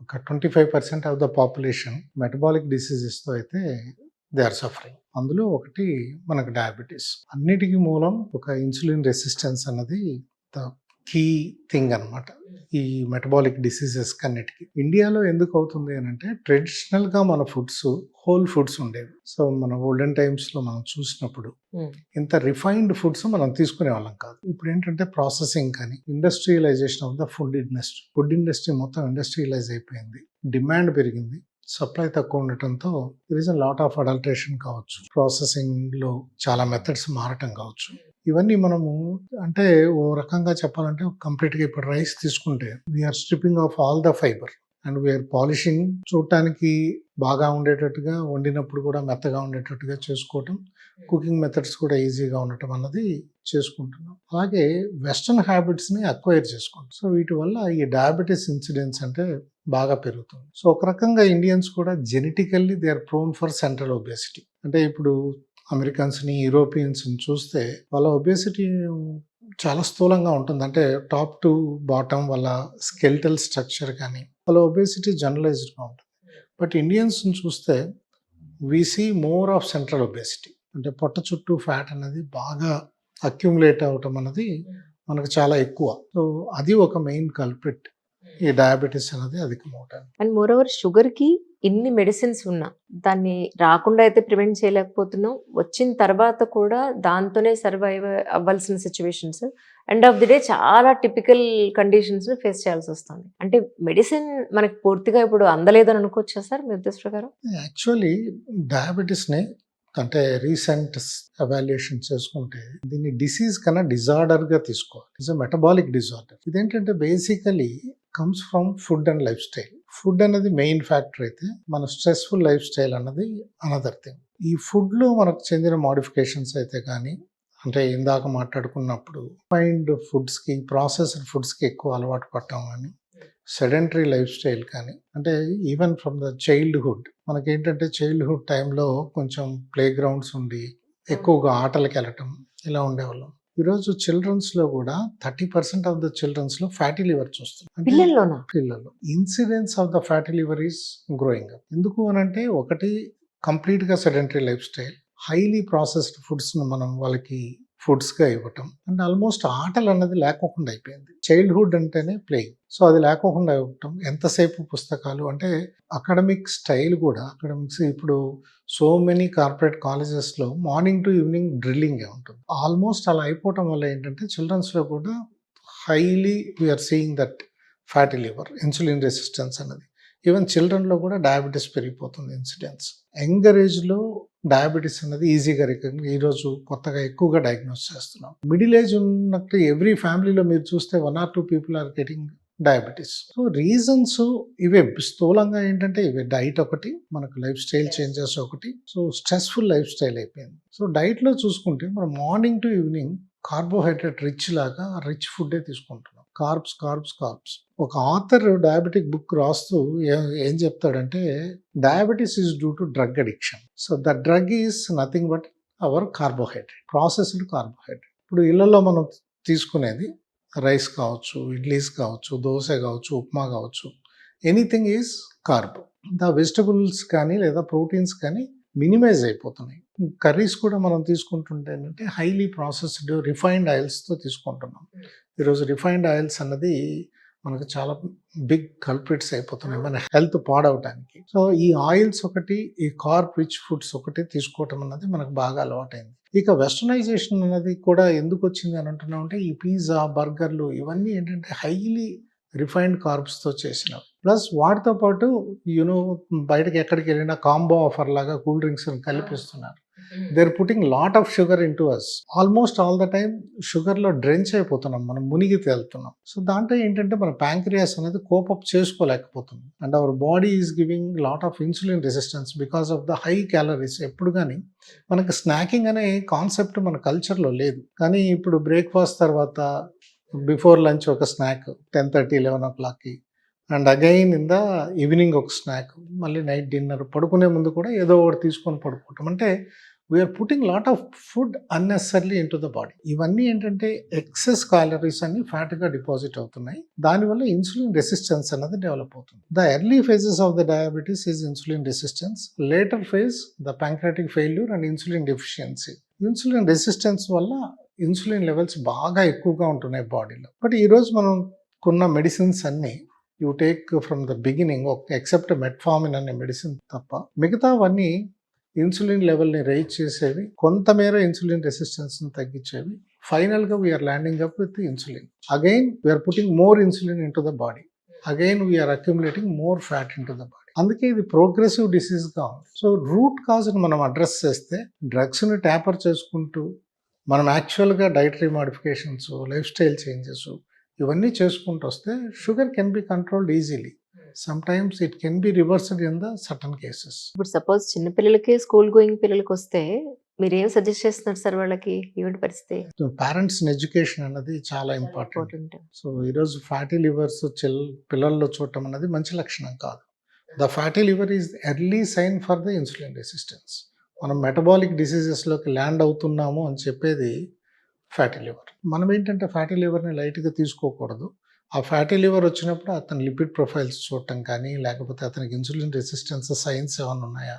ఒక 25% of the population metabolic డిసీజెస్తో అయితే they are suffering. అందులో ఒకటి మనకు డయాబెటీస్. అన్నిటికీ మూలం ఒక ఇన్సులిన్ రెసిస్టెన్స్ అన్నది ద కీ థింగ్ అనమాట ఈ మెటబాలిక్ డిసీజెస్ కన్నిటికి. ఇండియాలో ఎందుకు అవుతుంది అని అంటే ట్రెడిషనల్గా మన ఫుడ్స్ హోల్ ఫుడ్స్ ఉండేవి. సో మన ఓల్డెన్ టైమ్స్లో మనం చూసినప్పుడు ఇంత రిఫైన్డ్ ఫుడ్స్ మనం తీసుకునే వాళ్ళం కాదు. ఇప్పుడు ఏంటంటే ప్రాసెసింగ్ కానీ industrialisation of the food industry మొత్తం ఇండస్ట్రియలైజ్ అయిపోయింది. డిమాండ్ పెరిగింది, సప్లై తక్కువ ఉండటంతో there is a lot of adulteration కావచ్చు, ప్రాసెసింగ్లో చాలా మెథడ్స్ మారటం కావచ్చు. ఇవన్నీ మనము అంటే ఓ రకంగా చెప్పాలంటే కంప్లీట్గా ఇప్పుడు రైస్ తీసుకుంటే we're stripping off all the fibre and we're polishing. చూడటానికి బాగా ఉండేటట్టుగా, వండినప్పుడు కూడా మెత్తగా ఉండేటట్టుగా చేసుకోవటం, కుకింగ్ మెథడ్స్ కూడా ఈజీగా ఉండటం అన్నది చేసుకుంటున్నాం. అలాగే వెస్టర్న్ హ్యాబిట్స్ని అక్వైర్ చేసుకుంటాం. సో వీటి వల్ల ఈ డయాబెటీస్ ఇన్సిడెన్స్ అంటే బాగా పెరుగుతుంది. సో ఒక రకంగా ఇండియన్స్ కూడా genetically they are prone for central obesity. అంటే ఇప్పుడు అమెరికన్స్ని, యూరోపియన్స్ని చూస్తే వాళ్ళ ఒబేసిటీ చాలా స్థూలంగా ఉంటుంది. అంటే టాప్ టు బాటమ్ వాళ్ళ స్కెల్టల్ స్ట్రక్చర్ కానీ వాళ్ళ ఒబేసిటీ జనరలైజ్డ్గా ఉంటుంది. బట్ ఇండియన్స్ని చూస్తే we see more of central obesity. అంటే పొట్ట చుట్టూ ఫ్యాట్ అనేది బాగా అక్యుములేట్ అవటం అన్నది మనకు చాలా ఎక్కువ. సో అది ఒక మెయిన్ కల్ప్రిట్ ఈ డయాబెటీస్ అనేది అధికమవటానికి. అండ్ మోర్ ఓవర్ షుగర్కి ఇన్ని మెడిసిన్స్ ఉన్నా దాన్ని రాకుండా అయితే ప్రివెంట్ చేయలేకపోతున్నాం. వచ్చిన తర్వాత కూడా దాంతోనే సర్వైవ్ అవ్వాల్సిన situations, end of the day చాలా టిపికల్ కండిషన్స్ ఫేస్ చేయాల్సి వస్తుంది. అంటే మెడిసిన్ మనకి పూర్తిగా ఇప్పుడు అందలేదని అనుకోవచ్చా సార్ మీ ఉద్దేశ ప్రకారం? యాక్చువల్లీ డయాబెటీస్ని అంటే రీసెంట్ ఎవాల్యుయేషన్ చేసుకుంటే దీన్ని డిసీజ్ కన్నా డిజార్డర్గా తీసుకోవాలి. It's a metabolic disorder. ఇదేంటంటే basically comes from food and lifestyle. Food అనేది మెయిన్ ఫ్యాక్టర్ అయితే మన స్ట్రెస్ఫుల్ లైఫ్ స్టైల్ అన్నది అనదర్ థింగ్. ఈ ఫుడ్లో మనకు చెందిన మోడిఫికేషన్స్ అయితే కానీ, అంటే ఇందాక మాట్లాడుకున్నప్పుడు రిఫైన్డ్ ఫుడ్స్కి, ప్రాసెస్డ్ ఫుడ్స్కి ఎక్కువ అలవాటు పడటం కానీ, సెడెంటరీ లైఫ్ స్టైల్ కానీ, అంటే ఈవెన్ ఫ్రమ్ ద చైల్డ్హుడ్ మనకేంటంటే చైల్డ్హుడ్ టైంలో కొంచెం ప్లే గ్రౌండ్స్ ఉండి ఎక్కువగా ఆటలకు వెళ్ళటం ఇలా ఉండేవాళ్ళం. ఈరోజు చిల్డ్రన్స్లో కూడా 30% ఆఫ్ ద చిల్డ్రన్స్లో ఫ్యాటీ లివర్ చూస్తుంది. పిల్లల్లో incidence of the fatty liver is growing up. ఎందుకు అని అంటే ఒకటి కంప్లీట్గా sedentary lifestyle, highly processed ఫుడ్స్ను మనం వాళ్ళకి ఫుడ్స్గా ఇవ్వటం, అండ్ ఆల్మోస్ట్ ఆటలు అన్నది లేకోకుండా అయిపోయింది. చైల్డ్హుడ్ అంటేనే ప్లేయింగ్. సో అది లేకోకుండా ఇవ్వటం, ఎంతసేపు పుస్తకాలు, అంటే అకాడమిక్ స్టైల్ కూడా అకాడమిక్స్ ఇప్పుడు సో మెనీ కార్పొరేట్ కాలేజెస్లో మార్నింగ్ టు ఈవినింగ్ డ్రిల్లింగే ఉంటుంది. ఆల్మోస్ట్ అలా అయిపోవటం వల్ల ఏంటంటే చిల్డ్రన్స్లో కూడా highly we're seeing that fatty liver, insulin resistance అన్నది. ఈవెన్ చిల్డ్రన్లో కూడా డయాబెటీస్ పెరిగిపోతుంది ఇన్సిడెన్స్. యంగర్ ఏజ్లో డయాబెటీస్ అనేది ఈజీగా ఈరోజు కొత్తగా ఎక్కువగా డయాగ్నోస్ చేస్తున్నాం. మిడిల్ ఏజ్ ఉన్నట్టు ఎవ్రీ ఫ్యామిలీలో మీరు చూస్తే 1 or 2 people are getting diabetes. So reasons ఇవే స్థూలంగా ఏంటంటే ఇవే. డైట్ ఒకటి, మనకు లైఫ్ స్టైల్ చేంజెస్ ఒకటి. సో స్ట్రెస్ఫుల్ లైఫ్ స్టైల్ అయిపోయింది. సో డైట్లో చూసుకుంటే మనం morning to evening carbohydrate rich ఫుడ్డే తీసుకుంటున్నాం. కార్బ్స్. ఒక ఆథర్ డయాబెటిక్ బుక్ రాస్తూ ఏం చెప్తాడంటే diabetes is due to drug addiction. So the drug is nothing but our carbohydrate, processed carbohydrate. ఇప్పుడు ఇళ్లలో మనం తీసుకునేది రైస్ కావచ్చు, ఇడ్లీస్ కావచ్చు, దోశ కావచ్చు, ఉప్మా కావచ్చు, anything is carb. The vegetables కానీ లేదా ప్రోటీన్స్ కానీ మినిమైజ్ అయిపోతున్నాయి. కర్రీస్ కూడా మనం తీసుకుంటుంటే ఏంటంటే హైలీ ప్రాసెస్డ్ రిఫైన్డ్ ఆయిల్స్తో తీసుకుంటున్నాం. ఈరోజు రిఫైన్డ్ ఆయిల్స్ అన్నది మనకు చాలా బిగ్ కల్ప్రిట్స్ అయిపోతున్నాయి మన హెల్త్ పాడవటానికి. సో ఈ ఆయిల్స్ ఒకటి, ఈ కార్బ్ రిచ్ ఫుడ్స్ ఒకటి తీసుకోవటం అన్నది మనకు బాగా అలవాటైంది. ఇక వెస్టర్నైజేషన్ అనేది కూడా ఎందుకు వచ్చింది అని అంటున్నాం అంటే ఈ పిజ్జా, బర్గర్లు ఇవన్నీ ఏంటంటే హైలీ రిఫైన్డ్ కార్బ్స్తో చేసినవి. ప్లస్ వాటితో పాటు బయటకి ఎక్కడికి వెళ్ళినా కాంబో ఆఫర్ లాగా కూల్ డ్రింక్స్ కల్పిస్తున్నారు. They are putting lot of sugar into us. Almost all the time షుగర్లో డ్రెంచ్ అయిపోతున్నాం, మనం మునిగి తేలుతున్నాం. సో దాంట్లో ఏంటంటే మన ప్యాంక్రియాస్ అనేది కోపప్ చేసుకోలేకపోతుంది. And our body is giving lot of insulin resistance because of the high calories. ఎప్పుడు కానీ మనకి స్నాకింగ్ అనే కాన్సెప్ట్ మన కల్చర్లో లేదు. కానీ ఇప్పుడు బ్రేక్ఫాస్ట్ తర్వాత బిఫోర్ లంచ్ ఒక snack 10:30, 11 and again in the evening ఒక స్నాక్, మళ్ళీ నైట్ డిన్నర్, పడుకునే ముందు కూడా ఏదో ఒకటి తీసుకొని పడుకోవటం. అంటే we're putting lot of food unnecessarily into the body. ఇవన్నీ ఏంటంటే ఎక్సెస్ క్యాలరీస్ అన్ని ఫ్యాట్ గా డిపాజిట్ అవుతున్నాయి. దానివల్ల ఇన్సులిన్ రెసిస్టెన్స్ అన్నది డెవలప్ అవుతుంది. The early phases of the diabetes is insulin resistance, later phase the pancreatic failure and insulin deficiency. Insulin resistance వల్ల insulin levels బాగా ఎక్కువగా ఉంటున్నాయి బాడీలో. బట్ ఈరోజు మనం కొన్న మెడిసిన్స్ అన్ని you take from the beginning, except metformin అనే మెడిసిన్ తప్ప మిగతావన్నీ ఇన్సులిన్ లెవెల్ని రైజ్ చేసేవి, కొంతమేర ఇన్సులిన్ రెసిస్టెన్స్ని తగ్గించేవి. ఫైనల్గా we're landing up with insulin. Again we're putting more insulin into the body, again we're accumulating more fat into the body. అందుకే ఇది ప్రోగ్రెసివ్ డిసీజ్గా ఉంది. సో రూట్ కాజ్ని మనం అడ్రస్ చేస్తే, డ్రగ్స్ని ట్యాపర్ చేసుకుంటూ మనం యాక్చువల్గా dietary modifications, life style changes ఇవన్నీ చేసుకుంటూ వస్తే sugar can be controlled easily. Sometimes it can be reversed in the certain cases. ఇప్పుడు సపోజ్ చిన్న పిల్లలకి, స్కూల్ గోయింగ్ పిల్లలకి వస్తే మీరేం సజెస్ట్ చేస్తున్నారు సార్ వాళ్ళకి? ఏమిటి పరిస్థితి? పేరెంట్స్ ఎడ్యుకేషన్ అన్నది చాలా ఇంపార్టెంట్. సో ఈరోజు ఫ్యాటీ లివర్స్ పిల్లల్లో చూడటం అన్నది మంచి లక్షణం కాదు. The fatty liver is early sign for the insulin resistance. మనం మెటబాలిక్ డిసీజెస్లోకి ల్యాండ్ అవుతున్నాము అని చెప్పేది ఫ్యాటీ లివర్. మనం ఏంటంటే ఫ్యాటీ లివర్ని లైట్గా తీసుకోకూడదు. ఆ ఫ్యాటీ లివర్ వచ్చినప్పుడు అతని లిపిడ్ ప్రొఫైల్స్ చూడటం కానీ, లేకపోతే అతనికి ఇన్సులిన్ రెసిస్టెన్స్ సైన్స్ ఏమైనా ఉన్నాయా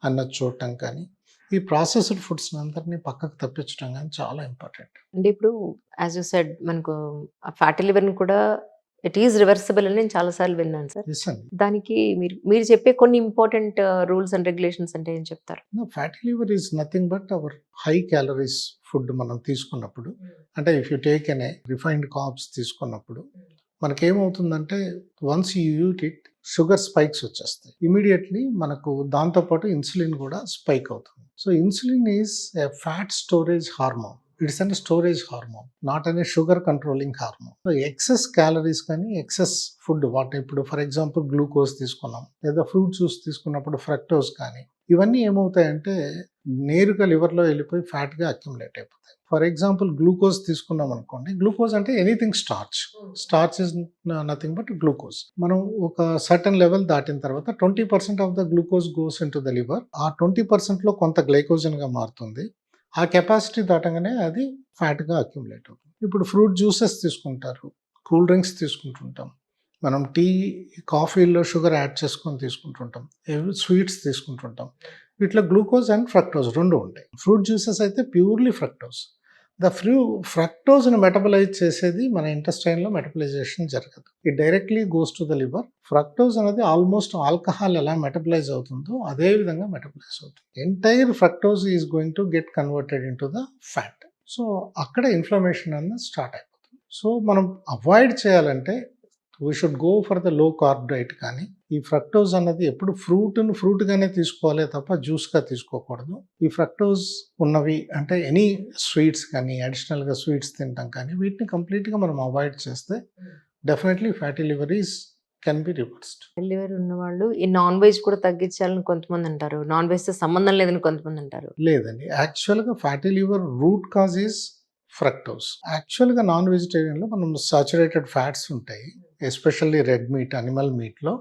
అన్నది చూడటం కానీ, ఈ ప్రాసెస్డ్ ఫుడ్స్ అందరినీ పక్కకు తప్పించడం కానీ చాలా ఇంపార్టెంట్. అంటే ఇప్పుడు యాజ్ యూ సెడ్ మనకు ఆ ఫ్యాటీ లివర్ని కూడా ఇట్ ఈజ్ రివర్సిబుల్ అని నేను చాలాసార్లు విన్నాను సార్. ఎస్ అండి. దానికి మీరు చెప్పే కొన్ని ఇంపార్టెంట్ రూల్స్ అండ్ రెగ్యులేషన్స్ అంటే ఏం చెప్తారు? Fatty liver is nothing but our high calories food మనం తీసుకున్నప్పుడు, అంటే if you take an refined carbs తీసుకున్నప్పుడు మనకేమవుతుందంటే once you eat it sugar spikes వచ్చేస్తాయి. ఇమీడియట్లీ మనకు దాంతోపాటు ఇన్సులిన్ కూడా స్పైక్ అవుతుంది. So insulin is a fat storage hormone. It's an storage hormone, not అనే sugar controlling hormone. So excess calories కానీ, excess food ఇప్పుడు ఫర్ ఎగ్జాంపుల్ గ్లూకోజ్ తీసుకున్నాం, లేదా ఫ్రూట్ జ్యూస్ తీసుకున్నప్పుడు ఫ్రక్టోజ్ కానీ, ఇవన్నీ ఏమవుతాయంటే నేరుగా లివర్లో వెళ్ళిపోయి ఫ్యాట్గా అక్యుములేట్ అయిపోతాయి. ఫర్ ఎగ్జాంపుల్ గ్లూకోజ్ తీసుకున్నాం అనుకోండి, గ్లూకోజ్ అంటే anything starch is nothing but glucose. మనం ఒక సర్టన్ లెవెల్ దాటిన తర్వాత 20% of the glucose goes in to the liver. ఆ 20%లో కొంత గ్లైకోజన్గా మారుతుంది. ఆ కెపాసిటీ దాటంగానే అది ఫ్యాట్గా అక్యుములేట్ అవుతుంది. ఇప్పుడు ఫ్రూట్ జ్యూసెస్ తీసుకుంటారు, కూల్ డ్రింక్స్ తీసుకుంటుంటాం, మనం టీ కాఫీలో షుగర్ యాడ్ చేసుకొని తీసుకుంటుంటాం, స్వీట్స్ తీసుకుంటుంటాం. వీటిలో గ్లూకోజ్ అండ్ ఫ్రక్టోజ్ రెండు ఉంటాయి. ఫ్రూట్ జ్యూసెస్ అయితే ప్యూర్లీ ఫ్రక్టోజ్. ఫ్రక్టోజ్ని మెటబలైజ్ చేసేది మన ఇంటెస్టైన్లో మెటబలైజేషన్ జరగదు. It directly goes to the liver. Fructose అనేది ఆల్మోస్ట్ ఆల్కహాల్ ఎలా మెటబలైజ్ అవుతుందో అదే విధంగా మెటబలైజ్ అవుతుంది. Entire fructose is going to get converted in to the fat. So అక్కడ ఇన్ఫ్లమేషన్ అన్నది స్టార్ట్ అయిపోతుంది. సో మనం అవాయిడ్ చేయాలంటే we should go for the low carb diet. కానీ ఈ ఫ్రక్టోజ్ అన్నది ఎప్పుడు ఫ్రూట్గానే తీసుకోవాలి తప్ప జ్యూస్గా తీసుకోకూడదు. ఈ ఫ్రక్టోజ్ ఉన్నవి అంటే ఎనీ స్వీట్స్ కానీ, అడిషనల్గా స్వీట్స్ తినడం కానీ, వీటిని కంప్లీట్గా మనం అవాయిడ్ చేస్తే definitely fatty liver can be reversed. Liver ఉన్న వాళ్ళు ఈ నాన్ వెజ్ కూడా తగ్గించాలని కొంతమంది అంటారు, నాన్ వెజ్తో సంబంధం లేదని కొంతమంది అంటారు. లేదండి, యాక్చువల్గా fatty liver root cause is fructose. యాక్చువల్గా నాన్ వెజిటేరియన్లో మనం సాచురేటెడ్ ఫ్యాట్స్ ఉంటాయి, ఎస్పెషల్లీ రెడ్ మీట్, అనిమల్ మీట్లో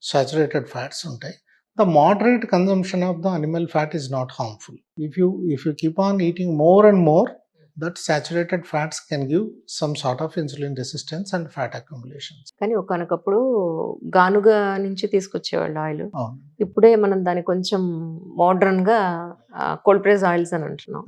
సాచురేటెడ్ ఫ్యాట్స్ ఉంటాయి. The moderate consumption of the animal fat is not harmful. If you keep on eating more and more, that saturated fats can give some sort of insulin resistance and fat accumulations. కానీ ఒకనొకప్పుడు గానుగా నుంచి తీసుకొచ్చేవాళ్ళు oil. ఇప్పుడే మనం దాన్ని కొంచెం modern గా cold press oils అని అంటున్నాం.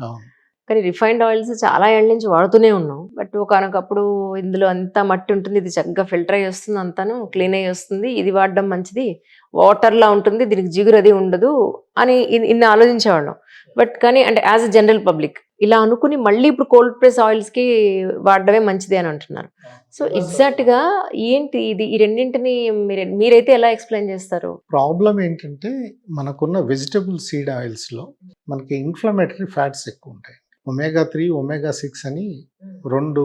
కానీ రిఫైన్డ్ ఆయిల్స్ చాలా ఏళ్ళ నుంచి వాడుతూనే ఉన్నాం. బట్ ఒకనొకప్పుడు ఇందులో అంతా మట్టి ఉంటుంది, ఇది చక్కగా ఫిల్టర్ అయ్యి వస్తుంది, అంతాను క్లీన్ అయ్యి వస్తుంది, ఇది వాడడం మంచిది, వాటర్లా ఉంటుంది, దీనికి జిగురు అది ఉండదు అని ఇన్ని ఆలోచించేవాళ్ళం. బట్ కానీ అంటే యాజ్ అ జనరల్ పబ్లిక్ ఇలా అనుకుని మళ్ళీ ఇప్పుడు కోల్డ్ ప్రెస్ ఆయిల్స్కి వాడడమే మంచిది అని అంటున్నారు. సో ఎగ్జాక్ట్గా ఏంటి ఇది, ఈ రెండింటిని మీరైతే ఎలా ఎక్స్ప్లెయిన్ చేస్తారు? ప్రాబ్లం ఏంటంటే మనకున్న వెజిటబుల్ సీడ్ ఆయిల్స్లో మనకి ఇన్ఫ్లమేటరీ ఫ్యాట్స్ ఎక్కువ ఉంటాయి. omega-3, omega-6 అని రెండు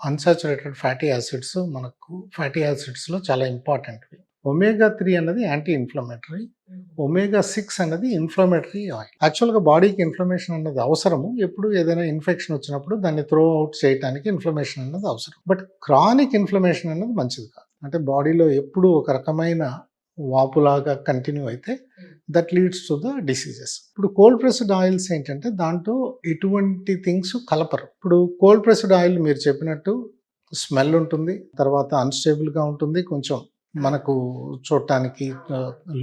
అన్సాచురేటెడ్ ఫ్యాటీ యాసిడ్స్ మనకు ఫ్యాటీ యాసిడ్స్లో చాలా ఇంపార్టెంట్వి. omega-3 అన్నది యాంటీ ఇన్ఫ్లమేటరీ, omega-6 అన్నది ఇన్ఫ్లమేటరీ ఆయిల్. యాక్చువల్గా బాడీకి ఇన్ఫ్లమేషన్ అన్నది అవసరము. ఎప్పుడు ఏదైనా ఇన్ఫెక్షన్ వచ్చినప్పుడు దాన్ని త్రో అవుట్ చేయడానికి ఇన్ఫ్లమేషన్ అన్నది అవసరం. బట్ క్రానిక్ ఇన్ఫ్లమేషన్ అన్నది మంచిది కాదు. అంటే బాడీలో ఎప్పుడు ఒక రకమైన వాపులాగా కంటిన్యూ అయితే that leads to the diseases. ఇప్పుడు కోల్డ్ ప్రెస్డ్ ఆయిల్స్ ఏంటంటే దాంట్లో ఎటువంటి థింగ్స్ కలపరు. ఇప్పుడు కోల్డ్ ప్రెస్డ్ ఆయిల్ మీరు చెప్పినట్టు స్మెల్ ఉంటుంది, తర్వాత అన్స్టేబుల్గా ఉంటుంది, కొంచెం మనకు చూడటానికి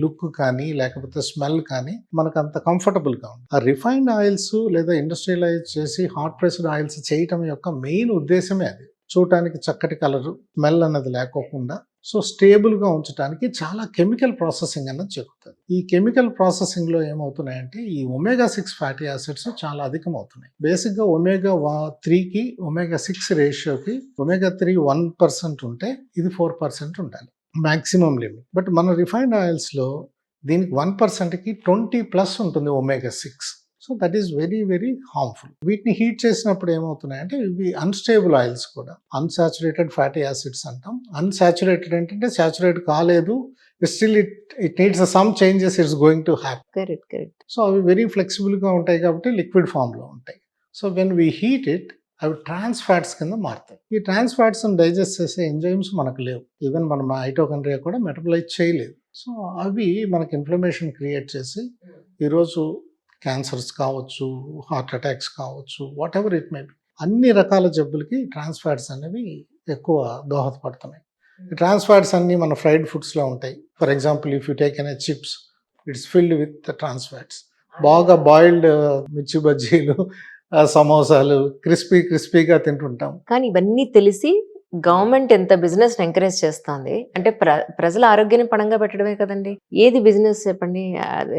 లుక్ కానీ లేకపోతే స్మెల్ కానీ మనకు అంత కంఫర్టబుల్గా ఉంది. ఆ రిఫైన్డ్ ఆయిల్స్ లేదా ఇండస్ట్రియలైజ్ చేసి హాట్ ప్రెస్డ్ ఆయిల్స్ చేయటం యొక్క మెయిన్ ఉద్దేశమే అది. చూడటానికి చక్కటి కలరు, స్మెల్ అన్నది లేకోకుండా సో స్టేబుల్గా ఉంచడానికి చాలా కెమికల్ ప్రాసెసింగ్ అన్నది జరుగుతుంది. ఈ కెమికల్ ప్రాసెసింగ్లో ఏమవుతున్నాయంటే ఈ ఒమేగా-6 ఫ్యాటీ యాసిడ్స్ చాలా అధికం అవుతున్నాయి. బేసిక్గా ఒమేగా-3కి ఒమేగా-6 రేషియోకి ఒమేగా-3 1% ఉంటే ఇది 4% ఉండాలి మ్యాక్సిమం లిమిట్. బట్ మన రిఫైన్డ్ ఆయిల్స్లో దీనికి 1%కి 20+ ఉంటుంది ఒమేగా-6. So that is very very harmful. వీటిని హీట్ చేసినప్పుడు ఏమవుతున్నాయంటే ఇవి అన్స్టేబుల్ ఆయిల్స్ కూడా, అన్సాచురేటెడ్ ఫ్యాటీ యాసిడ్స్ అంటాం. అన్సాచురేటెడ్ ఏంటంటే సాచురేట్ కాలేదు, still it needs some changes it's going to happy. Correct. So అవి వెరీ ఫ్లెక్సిబుల్గా ఉంటాయి కాబట్టి లిక్విడ్ ఫామ్లో ఉంటాయి. So when we heat it అవి ట్రాన్స్ ఫ్యాట్స్ కింద మారుతాయి. ఈ ట్రాన్స్ ఫ్యాట్స్ డైజెస్ట్ చేసే ఎంజైమ్స్ మనకు లేవు. ఈవెన్ మన మైటోకాండ్రియా కూడా మెటబలైజ్ చేయలేదు. సో అవి మనకి ఇన్ఫ్లమేషన్ క్రియేట్ చేసి ఈరోజు క్యాన్సర్స్ కావచ్చు, హార్ట్ అటాక్స్ కావచ్చు, what ever it may be, అన్ని రకాల జబ్బులకి ట్రాన్స్ ఫ్యాట్స్ అనేవి ఎక్కువ దోహదపడుతున్నాయి. ఈ ట్రాన్స్ ఫ్యాట్స్ అన్నీ మన ఫ్రైడ్ ఫుడ్స్లో ఉంటాయి. For example if you take an chips, it's filled with trans fats. బాగా బాయిల్డ్ మిర్చి బజ్జీలు, సమోసాలు క్రిస్పీగా తింటుంటాం. కానీ ఇవన్నీ తెలిసి గవర్నమెంట్ ఎంత బిజినెస్ ఎంకరేజ్ చేస్తుంది అంటే ప్రజల ఆరోగ్యాన్ని పణంగా పెట్టడమే కదండి. ఏది బిజినెస్ చెప్పండి?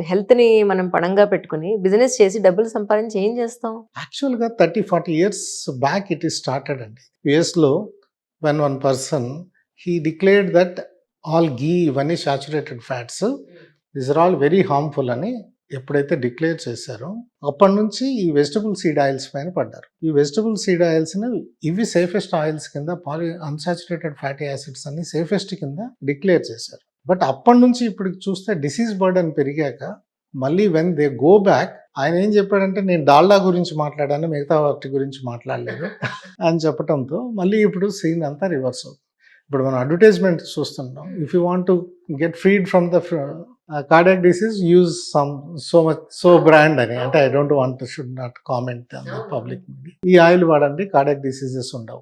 హెల్త్ ని మనం పణంగా పెట్టుకుని బిజినెస్ చేసి డబ్బులు సంపాదించి ఏం చేస్తాం? యాక్చువల్గా 30-40 years back it is started అండి. యుఎస్లో when one person he declared that all ghee ఇవన్నీ saturated fats these are all very harmful అని ఎప్పుడైతే డిక్లేర్ చేశారో అప్పటి నుంచి ఈ వెజిటబుల్ సీడ్ ఆయిల్స్ పైన పడ్డారు. ఈ వెజిటబుల్ సీడ్ ఆయిల్స్ని ఇవి సేఫెస్ట్ ఆయిల్స్ కింద, అన్సాచురేటెడ్ ఫ్యాటీ యాసిడ్స్ అన్ని సేఫెస్ట్ కింద డిక్లేర్ చేశారు. బట్ అప్పటి నుంచి ఇప్పుడు చూస్తే డిసీజ్ బర్డెన్ పెరిగాక మళ్ళీ వెన్ దే గో బ్యాక్, ఆయన ఏం చెప్పాడంటే నేను డాల్డా గురించి మాట్లాడాను, మిగతా వాటి గురించి మాట్లాడలేదు అని చెప్పడంతో మళ్ళీ ఇప్పుడు సీన్ అంతా రివర్స్ అవుతుంది. ఇప్పుడు మనం అడ్వర్టైజ్మెంట్ చూస్తున్నాం, if you want to get ఫ్రీడ్ from the cardiac disease, use so brand అని. అంటే I don't want to, should not comment on the public media. ఈ ఆయిల్ వాడండి, కార్డియాక్ డిసీజెస్ ఉండవు.